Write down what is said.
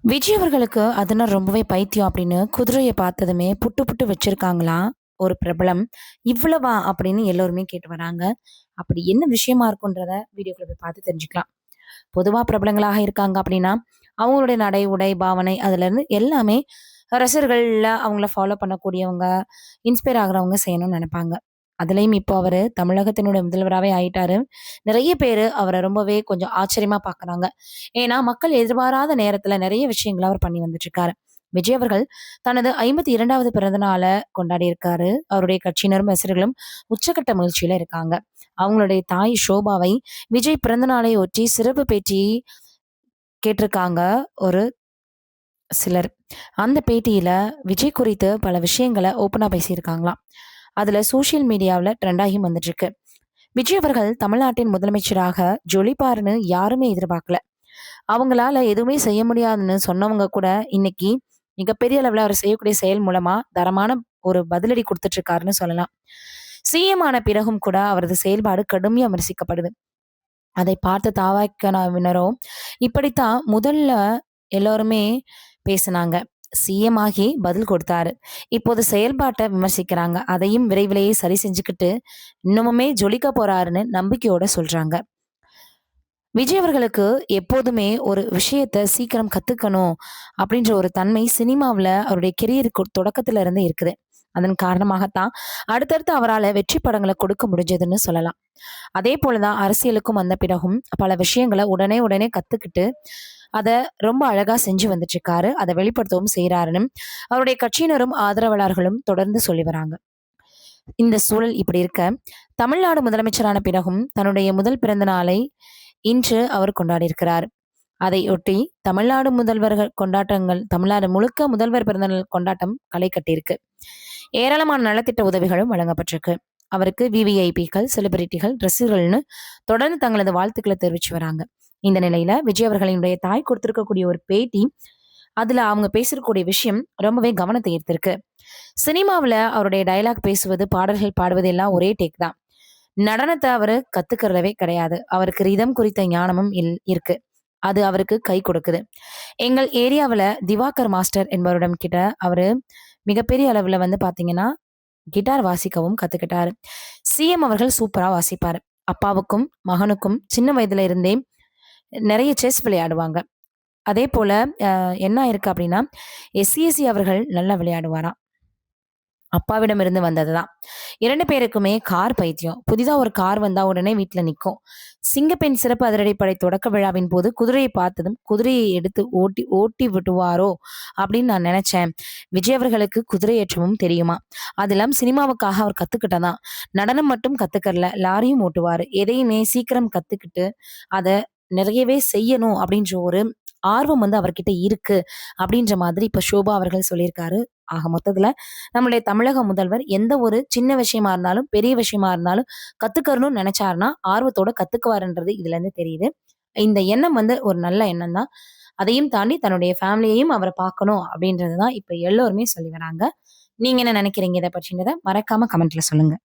விஜய் அவர்களுக்கு அதுனா ரொம்பவே பைத்தியம் அப்படின்னு குதிரைய பார்த்ததுமே புட்டு புட்டு வச்சிருக்காங்களாம் ஒரு பிரபலம். இவ்வளவா? அப்படின்னு எல்லோருமே கேட்டு வராங்க. அப்படி என்ன விஷயமா இருக்குன்றத வீடியோக்குள்ள போய் பார்த்து தெரிஞ்சுக்கலாம். பொதுவா பிரபலங்களாக இருக்காங்க அப்படின்னா, அவங்களுடைய நடை, உடை, பாவனை அதுலருந்து எல்லாமே ரசிகர்கள்ல அவங்கள ஃபாலோ பண்ணக்கூடியவங்க, இன்ஸ்பயர் ஆகுறவங்க செய்யணும்னு நெனைப்பாங்க. அதுலயும் இப்போ அவரு தமிழகத்தினுடைய முதல்வராவே ஆயிட்டாரு. நெறைய பேரு அவர ரொம்பவே கொஞ்சம் ஆச்சரியமா பார்க்குறாங்க. ஏன்னா, மக்கள் எதிர்பாராத நேரத்துல நெறைய விஷயங்கள அவர் பண்ணி வந்துட்டுருக்காரு. விஜய் அவர்கள் தனது 52வது பிறந்த நாள கொண்டாடியிருக்காரு. அவருடைய கட்சியினரும், ரசிகர்களும் உச்சக்கட்ட மகிழ்ச்சியில இருக்காங்க. அவங்களுடைய தாய் ஷோபாவை விஜய் பிறந்த நாளை ஒட்டி சிறப்பு பேட்டி கேட்டிருக்காங்க ஒரு சிலர். அந்த பேட்டியில விஜய் குறித்து பல விஷயங்கள ஓப்பனா பேசியிருக்காங்களாம். அதுல சோசியல் மீடியாவுல ட்ரெண்ட் ஆகி வந்துட்டுருக்கு. விஜய் அவர்கள் தமிழ்நாட்டின் முதலமைச்சராக ஜொலிப்பாருன்னு யாருமே எதிர்பார்க்கல. அவங்களால எதுவுமே செய்ய முடியாதுன்னு சொன்னவங்க கூட இன்னைக்கு மிகப்பெரிய அளவுல அவர் செய்யக்கூடிய செயல் மூலமா தரமான ஒரு பதிலடி குடுத்துட்டு இருக்காருன்னு சொல்லலாம். சிஎம் ஆன பிறகும் கூட அவரது செயல்பாடு கடுமையா விமர்சிக்கப்படுது. அதை பார்த்த தாவேக்காவினரோ இப்படித்தான் முதல்ல எல்லாருமே பேசுனாங்க. சிஎம் ஆகி பதில் கொடுத்தாரு. இப்போது செயல்பாட்ட விமர்சிக்கிறாங்க. அதையும் விரைவிலேயே சரி செஞ்சுக்கிட்டு இன்னமுமே ஜொலிக்க போறாருன்னு நம்பிக்கையோட சொல்றாங்க. விஜய் அவர்களுக்கு எப்போதுமே ஒரு விஷயத்த சீக்கிரம் கத்துக்கணும் அப்படின்ற ஒரு தன்மை சினிமாவுல அவருடைய கெரியருக்கு தொடக்கத்துல இருந்தே இருக்குது. அதன் காரணமாகத்தான் அடுத்தடுத்து அவரால வெற்றி படங்கள கொடுக்க முடிஞ்சதுன்னு சொல்லலாம். அதே போலதான் அரசியலுக்கும் வந்த பிறகும் பல விஷயங்கள உடனே உடனே கத்துக்கிட்டு அத ரொம்ப அழகா செஞ்சு வந்துட்டு இருக்காரு. அத வெளிப்படுத்தவும் செய்றாருன்னு அவருடைய கட்சியினரும், ஆதரவாளர்களும் தொடர்ந்து சொல்லி வராங்க. இந்த சூழல் இப்படி இருக்க, தமிழ்நாடு முதலமைச்சரான பிறகும் தன்னுடைய முதல் பிறந்த நாளை இன்று அவர் கொண்டாடியிருக்கிறார். அதையொட்டி தமிழ்நாடு முதல்வர்கள் கொண்டாட்டங்கள் தமிழ்நாடு முழுக்க முதல்வர் பிறந்தநாள் கொண்டாட்டம் களை கட்டியிருக்கு. ஏராளமான நலத்திட்ட உதவிகளும் வழங்கப்பட்டிருக்கு. அவருக்கு விவிஐபிக்கள், செலிபிரிட்டிகள், ரசிகர்கள்னு தொடர்ந்து தங்களது வாழ்த்துக்களை தெரிவிச்சு வராங்க. இந்த நிலையில விஜய் அவர்களினுடைய தாய் கொடுத்திருக்கக்கூடிய ஒரு பேட்டி, அதுல அவங்க பேசக்கூடிய விஷயம் ரொம்பவே கவனத்தை ஈர்த்திருக்கு. சினிமாவுல அவருடைய டயலாக் பேசுவது, பாடல்கள் பாடுவது எல்லாம் ஒரே டேக் தான். நடனத்த அவரு கத்துக்கிறதவே கிடையாது. அவருக்கு ரிதம் குறித்த ஞானமும் இருக்கு. அது அவருக்கு கை கொடுக்குது. எங்கள் ஏரியாவுல திவாகர் மாஸ்டர் என்பவரிடம் கிட்ட அவரு மிகப்பெரிய அளவுல வந்து பார்த்தீங்கன்னா, கிட்டார் வாசிக்கவும் கத்துக்கிட்டாரு. சிஎம் அவர்கள் சூப்பரா வாசிப்பாரு. அப்பாவுக்கும், மகனுக்கும் சின்ன வயதுல இருந்தே நெறைய செஸ் விளையாடுவாங்க. அதேபோல என்ன ஆயிருக்கு அப்டின்னா, எஸ்சிஎஸ்சி அவர்கள் நல்லா விளையாடுவாராம். அப்பாவிடமிருந்து வந்ததுதான். 2 பேருக்குமே கார் பைத்தியம். புதிதா ஒரு கார் வந்தா உடனே வீட்ல நிக்கும். சிங்கப்பெண் சிறப்பு அதிரடிப்படை தொடக்க விழாவின் போது குதிரையை பார்த்ததும், குதிரையை எடுத்து ஓட்டி ஓட்டி விடுவாரோ அப்படின்னு நான் நெனச்சேன். விஜய் அவர்களுக்கு குதிரை ஏற்றமும் தெரியுமா? அதெல்லாம் சினிமாவுக்காக அவர் கத்துக்கிட்டதாம். நடனம் மட்டும் கத்துக்கறல, லாரியும் ஓட்டுவாரு. எதையுமே சீக்கிரம் கத்துக்கிட்டு, அத நிறையவே செய்யணும் அப்படின்ற ஒரு ஆர்வம் வந்து அவர்கிட்ட இருக்கு. அப்படின்ற மாதிரி இப்ப ஷோபா அவர்கள் சொல்லியிருக்காரு. ஆக மொத்தத்துல நம்முடைய தமிழக முதல்வர் எந்த ஒரு சின்ன விஷயமா இருந்தாலும், பெரிய விஷயமா இருந்தாலும் கத்துக்கறணும்னு நெனைச்சாருன்னா, ஆர்வத்தோட கத்துக்குவாருன்றது இதுலருந்து தெரியுது. இந்த எண்ணம் வந்து ஒரு நல்ல எண்ணம் தான். அதையும் தாண்டி தன்னுடைய ஃபேமிலியையும் அவர பார்க்கணும் அப்படின்றது தான் இப்ப எல்லோருமே சொல்லி வராங்க. நீங்க என்ன நெனைக்கிறீங்க இத பற்றினத? மறக்காம கமெண்ட்ல சொல்லுங்க.